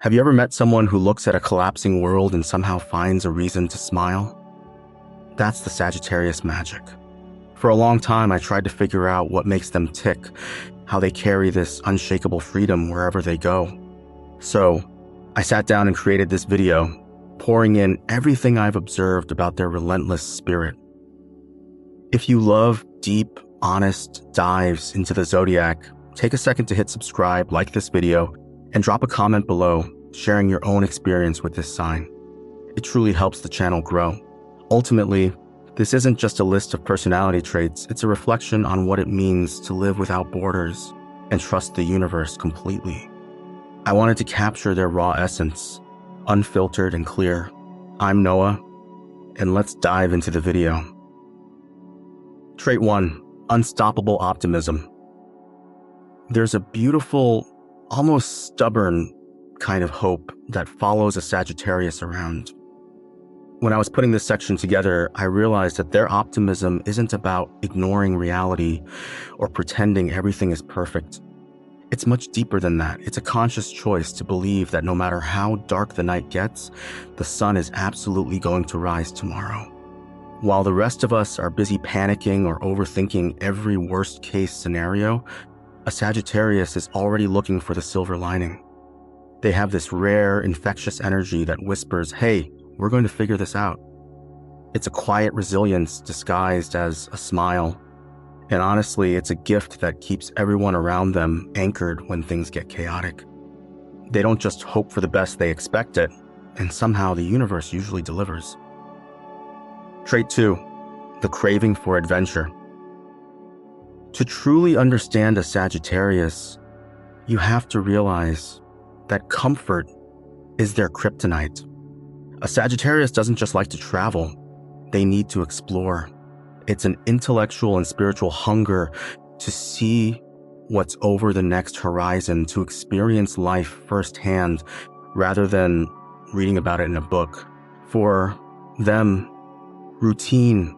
Have you ever met someone who looks at a collapsing world and somehow finds a reason to smile? That's the Sagittarius magic. For a long time, I tried to figure out what makes them tick, how they carry this unshakable freedom wherever they go. So, I sat down and created this video, pouring in everything I've observed about their relentless spirit. If you love deep, honest dives into the Zodiac, take a second to hit subscribe, like this video, and drop a comment below sharing your own experience with this sign. It truly helps the channel grow. Ultimately, this isn't just a list of personality traits, it's a reflection on what it means to live without borders and trust the universe completely. I wanted to capture their raw essence, unfiltered and clear. I'm Noah, and let's dive into the video. Trait 1, unstoppable optimism. There's a beautiful, almost stubborn kind of hope that follows a Sagittarius around. When I was putting this section together, I realized that their optimism isn't about ignoring reality or pretending everything is perfect. It's much deeper than that. It's a conscious choice to believe that no matter how dark the night gets, the sun is absolutely going to rise tomorrow. While the rest of us are busy panicking or overthinking every worst-case scenario, a Sagittarius is already looking for the silver lining. They have this rare, infectious energy that whispers, "Hey, we're going to figure this out." It's a quiet resilience disguised as a smile. And honestly, it's a gift that keeps everyone around them anchored when things get chaotic. They don't just hope for the best, they expect it, and somehow the universe usually delivers. Trait 2, the craving for adventure. To truly understand a Sagittarius, you have to realize that comfort is their kryptonite. A Sagittarius doesn't just like to travel, they need to explore. It's an intellectual and spiritual hunger to see what's over the next horizon, to experience life firsthand rather than reading about it in a book. For them, routine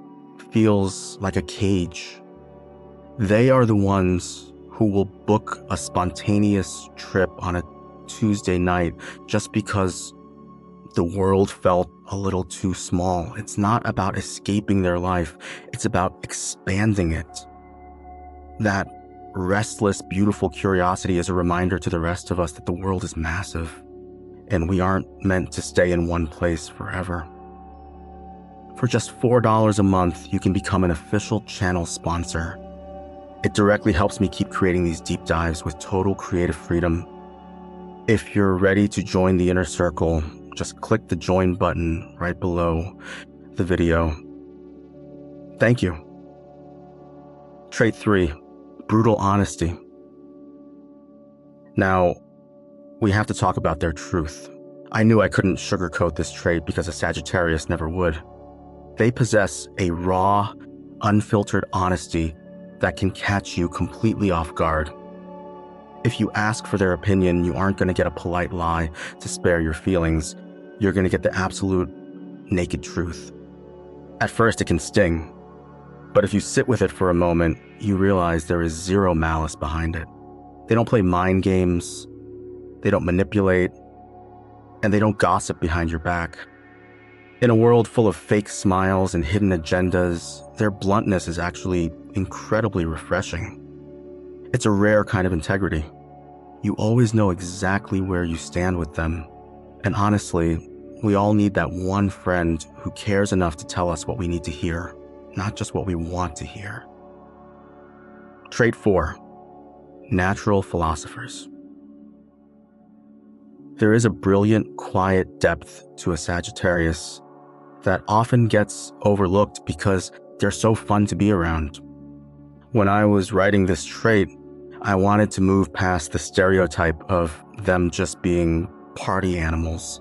feels like a cage. They are the ones who will book a spontaneous trip on a Tuesday night just because the world felt a little too small. It's not about escaping their life, it's about expanding it. That restless, beautiful curiosity is a reminder to the rest of us that the world is massive, and we aren't meant to stay in one place forever. For just $4 a month, you can become an official channel sponsor. It directly helps me keep creating these deep dives with total creative freedom. If you're ready to join the inner circle, just click the join button right below the video. Thank you. Trait 3, brutal honesty. Now, we have to talk about their truth. I knew I couldn't sugarcoat this trait because a Sagittarius never would. They possess a raw, unfiltered honesty that can catch you completely off guard. If you ask for their opinion, you aren't going to get a polite lie to spare your feelings. You're going to get the absolute naked truth. At first, it can sting, but if you sit with it for a moment, you realize there is zero malice behind it. They don't play mind games, they don't manipulate, and they don't gossip behind your back. In a world full of fake smiles and hidden agendas, their bluntness is actually incredibly refreshing. It's a rare kind of integrity. You always know exactly where you stand with them. And honestly, we all need that one friend who cares enough to tell us what we need to hear, not just what we want to hear. Trait 4, natural philosophers. There is a brilliant, quiet depth to a Sagittarius that often gets overlooked because they're so fun to be around. When I was writing this trait, I wanted to move past the stereotype of them just being party animals.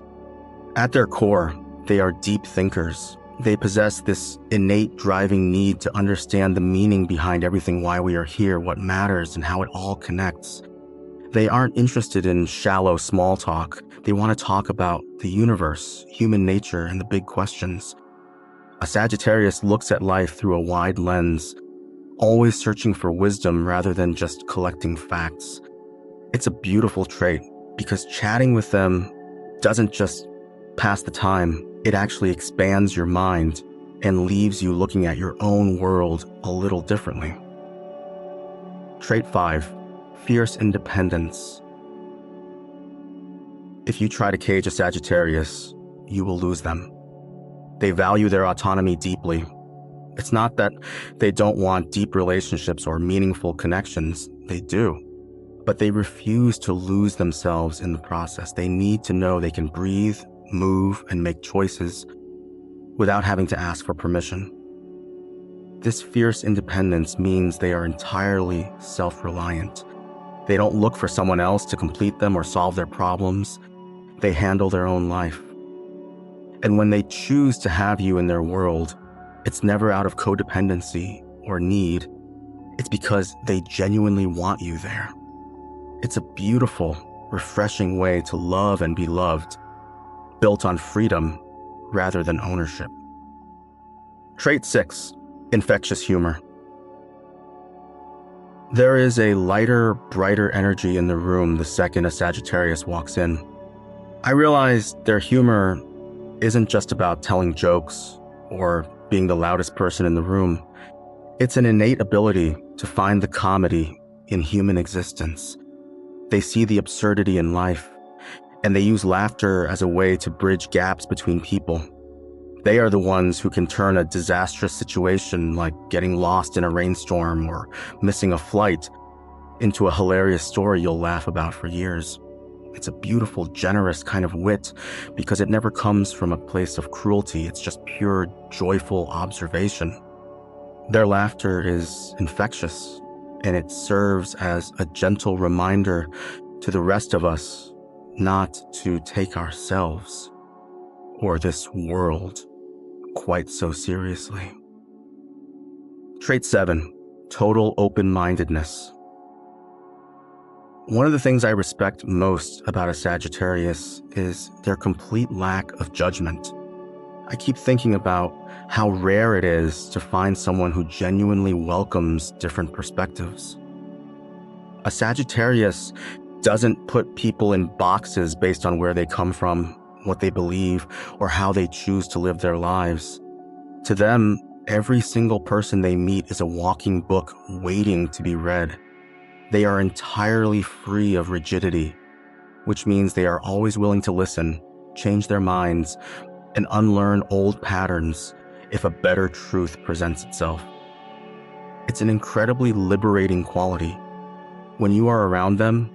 At their core, they are deep thinkers. They possess this innate driving need to understand the meaning behind everything, why we are here, what matters, and how it all connects. They aren't interested in shallow small talk. They want to talk about the universe, human nature, and the big questions. A Sagittarius looks at life through a wide lens, always searching for wisdom rather than just collecting facts. It's a beautiful trait because chatting with them doesn't just pass the time, it actually expands your mind and leaves you looking at your own world a little differently. Trait 5, fierce independence. If you try to cage a Sagittarius, you will lose them. They value their autonomy deeply. It's not that they don't want deep relationships or meaningful connections. They do. But they refuse to lose themselves in the process. They need to know they can breathe, move, and make choices without having to ask for permission. This fierce independence means they are entirely self-reliant. They don't look for someone else to complete them or solve their problems. They handle their own life. And when they choose to have you in their world, it's never out of codependency or need. It's because they genuinely want you there. It's a beautiful, refreshing way to love and be loved, built on freedom rather than ownership. Trait 6, infectious humor. There is a lighter, brighter energy in the room the second a Sagittarius walks in. I realize their humor isn't just about telling jokes or being the loudest person in the room. It's an innate ability to find the comedy in human existence. They see the absurdity in life, and they use laughter as a way to bridge gaps between people. They are the ones who can turn a disastrous situation like getting lost in a rainstorm or missing a flight into a hilarious story you'll laugh about for years. It's a beautiful, generous kind of wit because it never comes from a place of cruelty. It's just pure, joyful observation. Their laughter is infectious, and it serves as a gentle reminder to the rest of us not to take ourselves or this world quite so seriously. Trait 7, total open-mindedness. One of the things I respect most about a Sagittarius is their complete lack of judgment. I keep thinking about how rare it is to find someone who genuinely welcomes different perspectives. A Sagittarius doesn't put people in boxes based on where they come from, what they believe, or how they choose to live their lives. To them, every single person they meet is a walking book waiting to be read. They are entirely free of rigidity, which means they are always willing to listen, change their minds, and unlearn old patterns if a better truth presents itself. It's an incredibly liberating quality. When you are around them,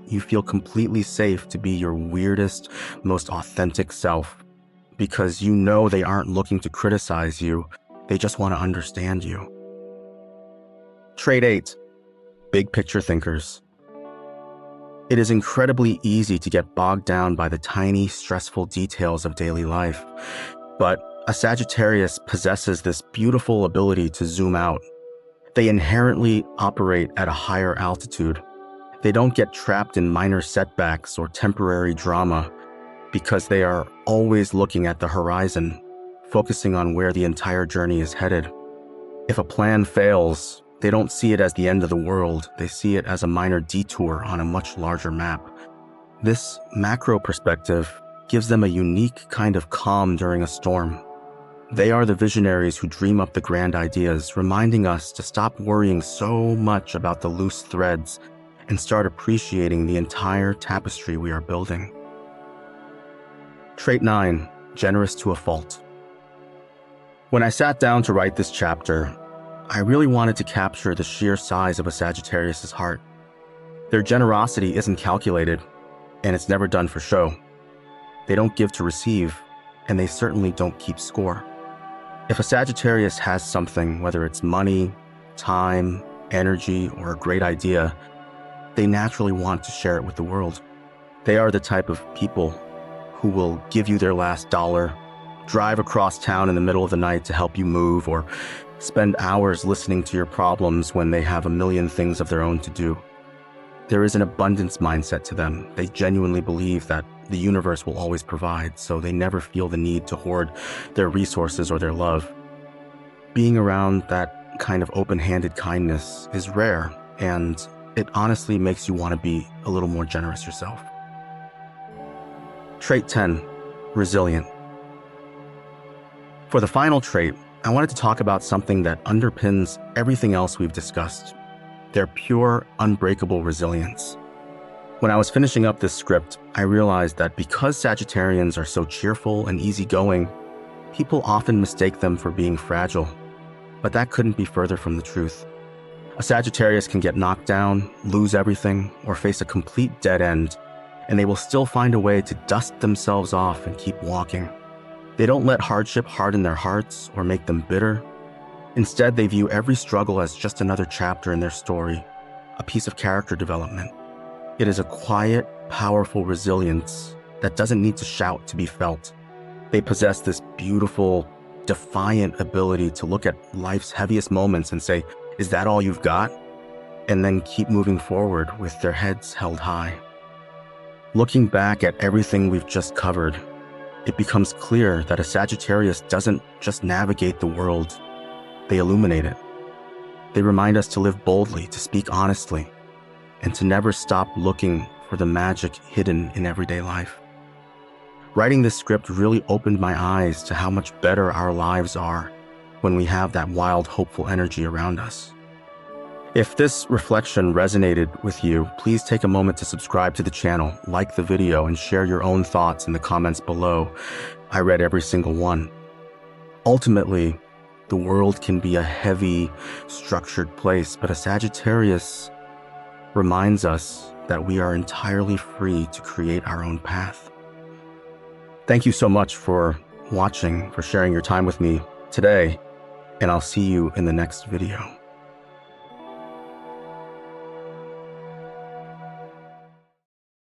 you feel completely safe to be your weirdest, most authentic self, because you know they aren't looking to criticize you, they just want to understand you. Trait 8, big picture thinkers. It is incredibly easy to get bogged down by the tiny, stressful details of daily life, but a Sagittarius possesses this beautiful ability to zoom out. They inherently operate at a higher altitude. They don't get trapped in minor setbacks or temporary drama because they are always looking at the horizon, focusing on where the entire journey is headed. If a plan fails, they don't see it as the end of the world. They see it as a minor detour on a much larger map. This macro perspective gives them a unique kind of calm during a storm. They are the visionaries who dream up the grand ideas, reminding us to stop worrying so much about the loose threads and start appreciating the entire tapestry we are building. Trait 9, generous to a fault. When I sat down to write this chapter, I really wanted to capture the sheer size of a Sagittarius's heart. Their generosity isn't calculated, and it's never done for show. They don't give to receive, and they certainly don't keep score. If a Sagittarius has something, whether it's money, time, energy, or a great idea, they naturally want to share it with the world. They are the type of people who will give you their last dollar, drive across town in the middle of the night to help you move, or spend hours listening to your problems when they have a million things of their own to do. There is an abundance mindset to them. They genuinely believe that the universe will always provide, so they never feel the need to hoard their resources or their love. Being around that kind of open-handed kindness is rare, and it honestly makes you want to be a little more generous yourself. Trait 10, resilient. For the final trait, I wanted to talk about something that underpins everything else we've discussed: their pure, unbreakable resilience. When I was finishing up this script, I realized that because Sagittarians are so cheerful and easygoing, people often mistake them for being fragile. But that couldn't be further from the truth. A Sagittarius can get knocked down, lose everything, or face a complete dead end, and they will still find a way to dust themselves off and keep walking. They don't let hardship harden their hearts or make them bitter. Instead, they view every struggle as just another chapter in their story, a piece of character development. It is a quiet, powerful resilience that doesn't need to shout to be felt. They possess this beautiful, defiant ability to look at life's heaviest moments and say, "Is that all you've got?" and then keep moving forward with their heads held high. Looking back at everything we've just covered, it becomes clear that a Sagittarius doesn't just navigate the world, they illuminate it. They remind us to live boldly, to speak honestly, and to never stop looking for the magic hidden in everyday life. Writing this script really opened my eyes to how much better our lives are when we have that wild, hopeful energy around us. If this reflection resonated with you, please take a moment to subscribe to the channel, like the video, and share your own thoughts in the comments below. I read every single one. Ultimately, the world can be a heavy, structured place, but a Sagittarius reminds us that we are entirely free to create our own path. Thank you so much for watching, for sharing your time with me today, and I'll see you in the next video.